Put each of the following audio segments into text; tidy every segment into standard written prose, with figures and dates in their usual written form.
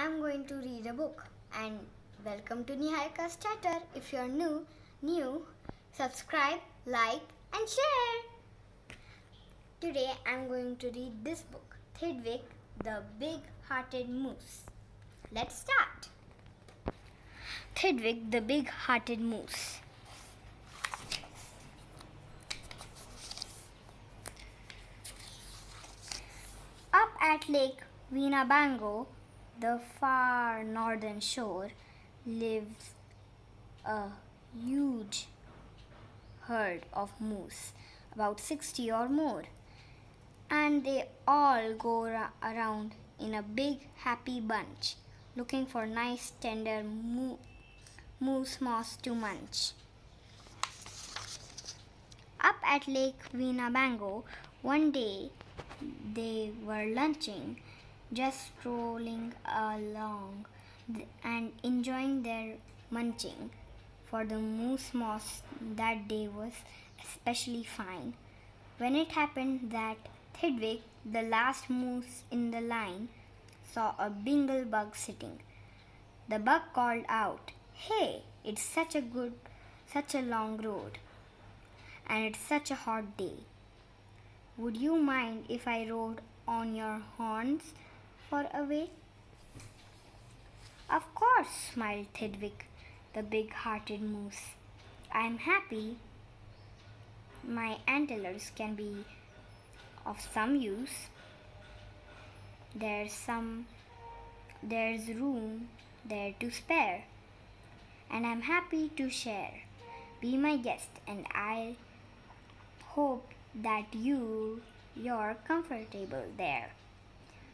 I'm going to read a book. And welcome to Niharika's Chatter. If you're new, subscribe, like, and share. Today I'm going to read this book, THIDWICK, the Big-Hearted Moose. Let's start. THIDWICK, the Big-Hearted Moose. Up at Lake Winnebago, the far northern shore, lives a huge herd of moose, about 60 or more, and they all go around in a big happy bunch, looking for nice tender moose moss to munch. Up at Lake Winnebago, one day they were lunching, just strolling along and enjoying their munching, for the moose moss that day was especially fine, when it happened that THIDWICK, the last moose in the line, saw a bingle bug sitting. The bug called out, "Hey, it's such a long road, and it's such a hot day. Would you mind if I rode on your horns for a way?" "Of course," smiled THIDWICK, the big-hearted moose. "I'm happy. My antlers can be of some use. There's room there to spare, and I'm happy to share. Be my guest, and I hope that you're comfortable there."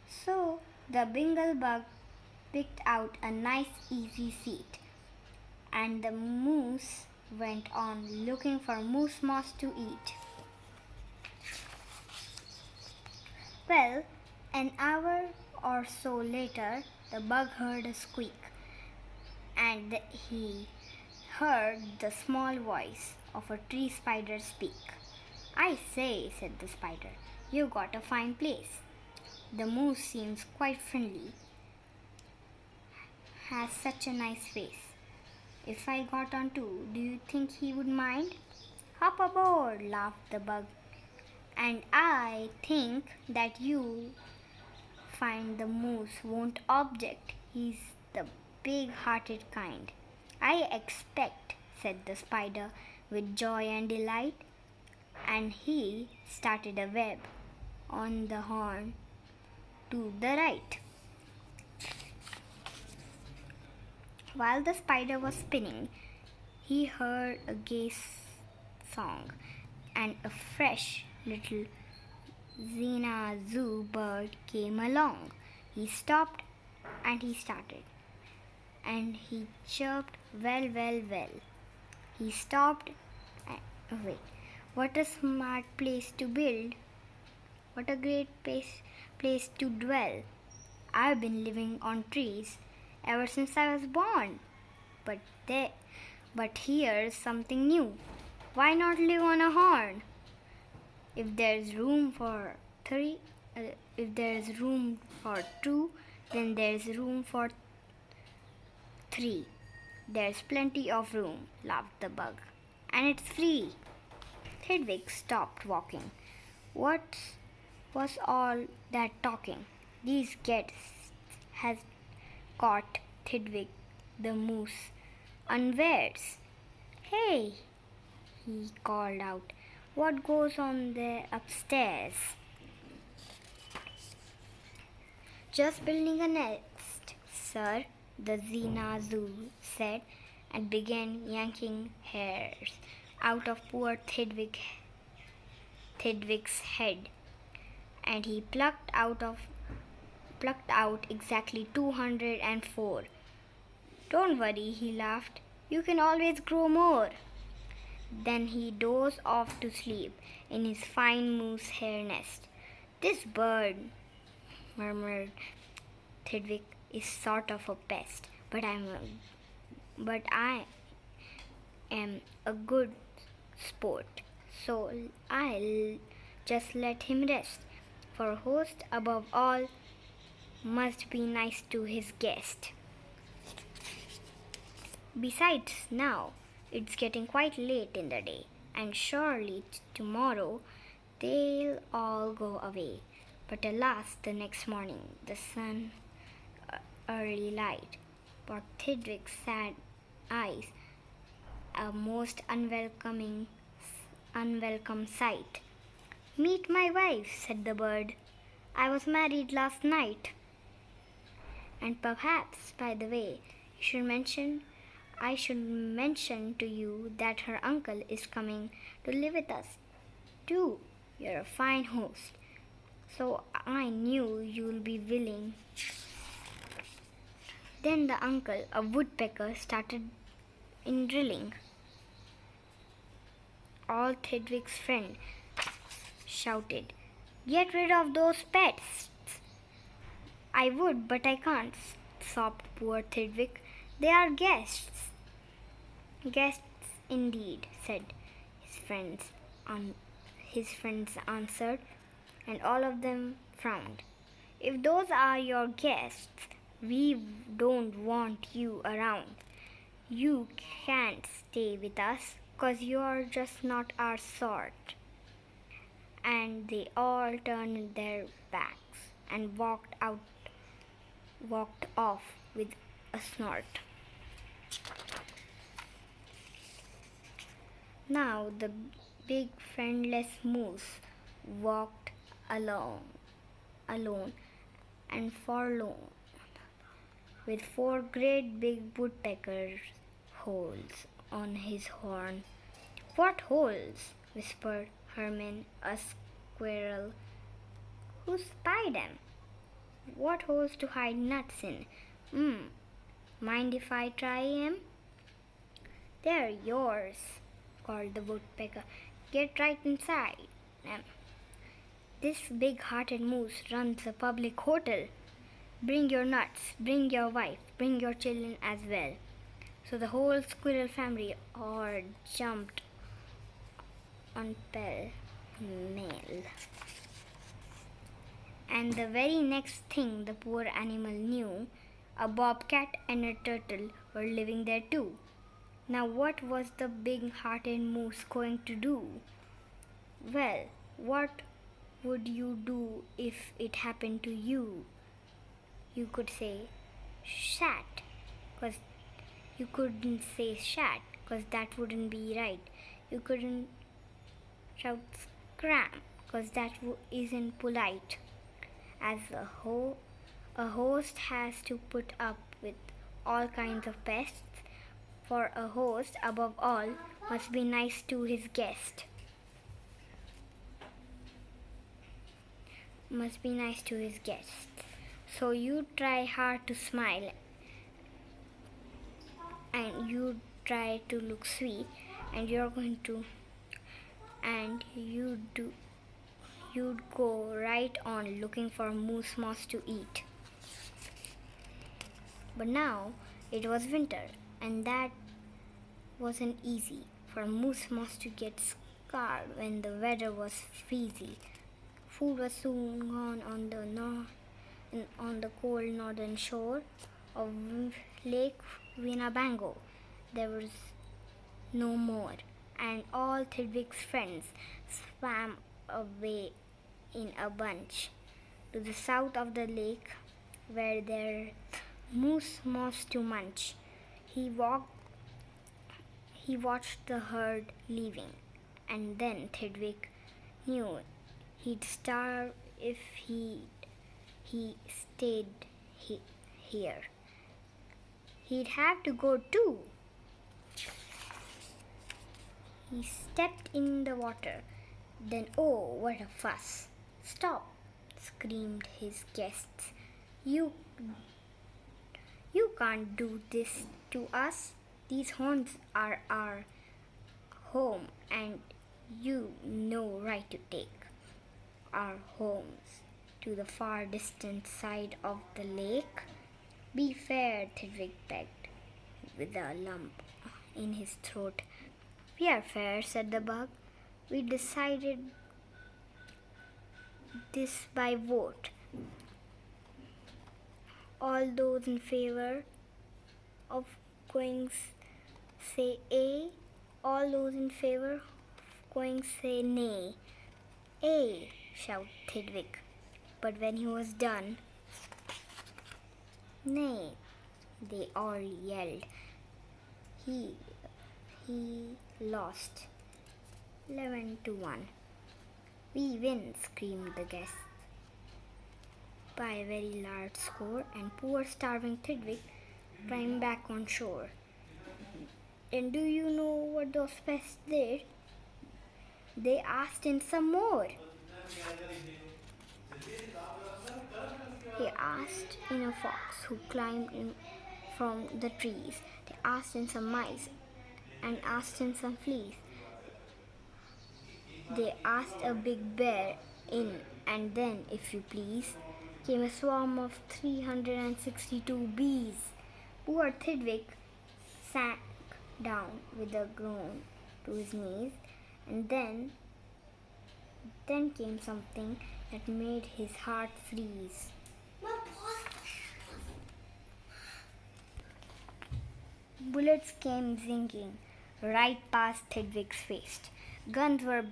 So the bingle bug picked out a nice easy seat, and the moose went on looking for moose moss to eat. Well, an hour or so later, the bug heard a squeak, and he heard the small voice of a tree spider speak. "I say," said the spider, "you got a fine place. The moose seems quite friendly, has such a nice face. If I got on too, do you think he would mind?" "Hop aboard," laughed the bug, "and I think that you find the moose won't object. He's the big-hearted kind." "I expect," said the spider with joy and delight, and he started a web on the horn to the right. While the spider was spinning, he heard a gay song, and a fresh little Zoo bird came along. He stopped and he started, and he chirped, "Well, well, well." He stopped. Wait, what a smart place to build. What a great place to dwell. I've been living on trees ever since I was born. But here's something new. Why not live on a horn? If there's room for two, then there's room for three. There's plenty of room," laughed the bug. "And it's free." THIDWICK stopped walking. What was all that talking? These guests had caught THIDWICK the moose unawares. "Hey," he called out, "what goes on there upstairs?" "Just building a nest, sir," the Zoo said, and began yanking hairs out of poor THIDWICK's head, and he plucked out exactly 204. "Don't worry," he laughed, "you can always grow more." Then he dozed off to sleep in his fine moose hair nest. "This bird," murmured THIDWICK, "is sort of a pest, but I am a good sport, so I'll just let him rest. For host above all must be nice to his guest. Besides, now it's getting quite late in the day, and surely tomorrow they'll all go away. But alas, the next morning the sun early light brought Thidwick's sad eyes a most unwelcome sight. "Meet my wife," said the bird. "I was married last night. And perhaps, by the way, I should mention to you that her uncle is coming to live with us, too. You're a fine host, so I knew you'll be willing." Then the uncle, a woodpecker, started in drilling. All Thidwick's friends shouted, "Get rid of those pests!" "I would, but I can't," sobbed poor Thidwick. "They are guests." "Guests indeed," said his friends. His friends answered, and all of them frowned. "If those are your guests, we don't want you around. You can't stay with us, 'cause you're just not our sort." And they all turned their backs and walked off with a snort. Now the big friendless moose walked alone and forlorn, with 4 great big woodpecker holes on his horn. "What holes?" whispered Herman, a squirrel. "Who spied 'em? What holes to hide nuts in? Mind if I try 'em?" "They're yours," called the woodpecker. "Get right inside 'em. This big-hearted moose runs a public hotel. Bring your nuts, bring your wife, bring your children as well." So the whole squirrel family all jumped on pell-mell. And the very next thing the poor animal knew, a bobcat and a turtle were living there too. Now what was the big-hearted moose going to do? Well, what would you do if it happened to you? You could say shat, 'cause you couldn't say shat, 'cause that wouldn't be right. You couldn't shout scram, 'cause that isn't polite. As a host has to put up with all kinds of pests, for a host, above all, must be nice to his guest. So you try hard to smile, and you try to look sweet, and you'd go right on looking for moose moss to eat. But now it was winter, and that wasn't easy, for moose moss to get scarred when the weather was freezy. Food was soon gone on the cold northern shore of Lake Winnebago. There was no more, and all Thidwick's friends swam away in a bunch to the south of the lake, where there's moose moss to munch. He watched the herd leaving, and then Thidwick knew he'd starve if he stayed here. He'd have to go too. He stepped in the water. Then, oh, what a fuss! "Stop!" screamed his guests. You can't do this to us. These horns are our home, and you no right to take our homes to the far distant side of the lake. Be fair," Thidwick begged, with a lump in his throat. "We are fair," said the bug. "We decided this by vote. All those in favor of going say A. All those in favor of going say nay. A, shouted Thidwick. But when he was done, nay, they all yelled. He lost. 11-1. We win, screamed the guests. By a very large score, and poor starving Thidwick climbed back on shore. And do you know what those pests did? They asked in some more. He asked in a fox who climbed in from the trees. They asked in some mice and asked in some fleas. They asked a big bear in, and then, if you please, came a swarm of 362 bees. Poor Thidwick sank down with a groan to his knees, and then came something that made his heart freeze. Bullets came zinging right past Thidwick's face. Guns were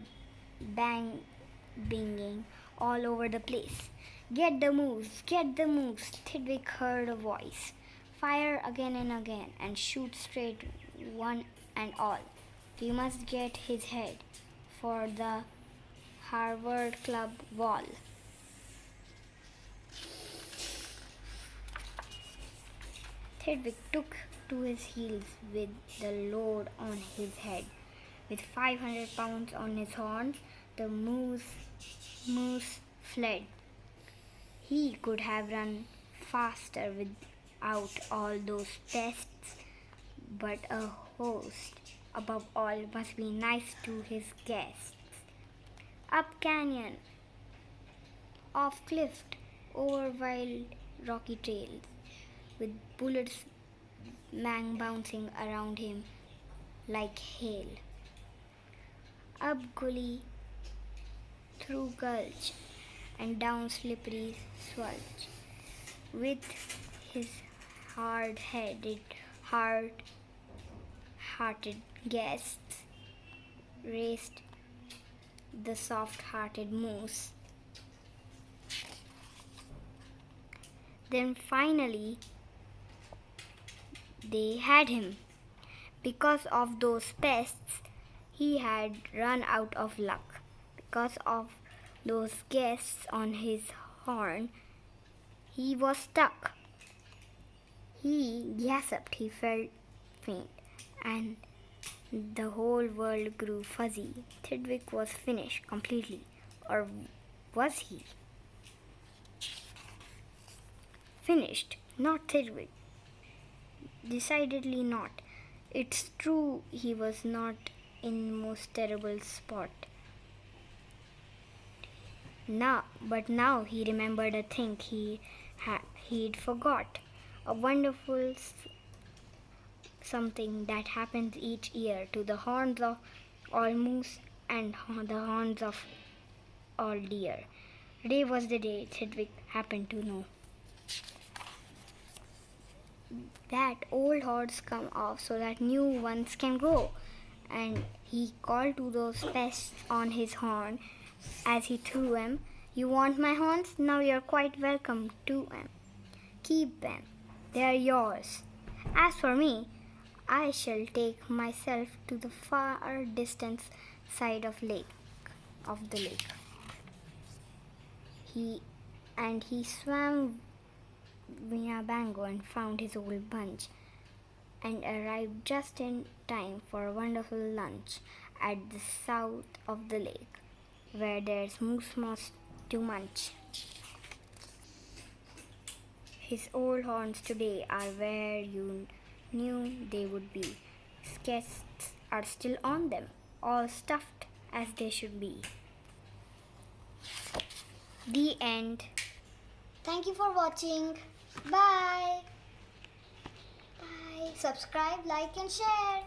banging all over the place. Get the moves, get the moves, Thidwick heard a voice. Fire again and again, and shoot straight, one and all. We must get his head for the Harvard Club wall. Thidwick took to his heels with the load on his head. With 500 pounds on his horns, the moose fled. He could have run faster without all those pests, but a host, above all, must be nice to his guests. Up canyon, off cliff, over wild rocky trails, with bullets bouncing around him like hail. Up gully, through gulch, and down slippery swulch, with his hard-hearted guests raced the soft-hearted moose. Then finally they had him. Because of those pests, he had run out of luck. Because of those guests on his horn, he was stuck. He gasped, he felt faint, and the whole world grew fuzzy. Thidwick was finished completely. Or was he? Finished, not Thidwick. Decidedly not. It's true he was not in most terrible spot. But now he remembered a thing he'd forgot. A wonderful something that happens each year to the horns of all moose and the horns of all deer. Today was the day Thidwick happened to know that old horns come off so that new ones can grow. And he called to those pests on his horn as he threw them, "You want my horns? Now you're quite welcome to them. Keep them. They are yours. As for me, I shall take myself to the far distant side of the lake." He swam Winnebago and found his old bunch, and arrived just in time for a wonderful lunch at the south of the lake, where there's moose moss to munch. His old horns today are where you knew they would be. His guests are still on them, all stuffed as they should be. The end. Thank you for watching. Bye. Bye. Subscribe, like and share.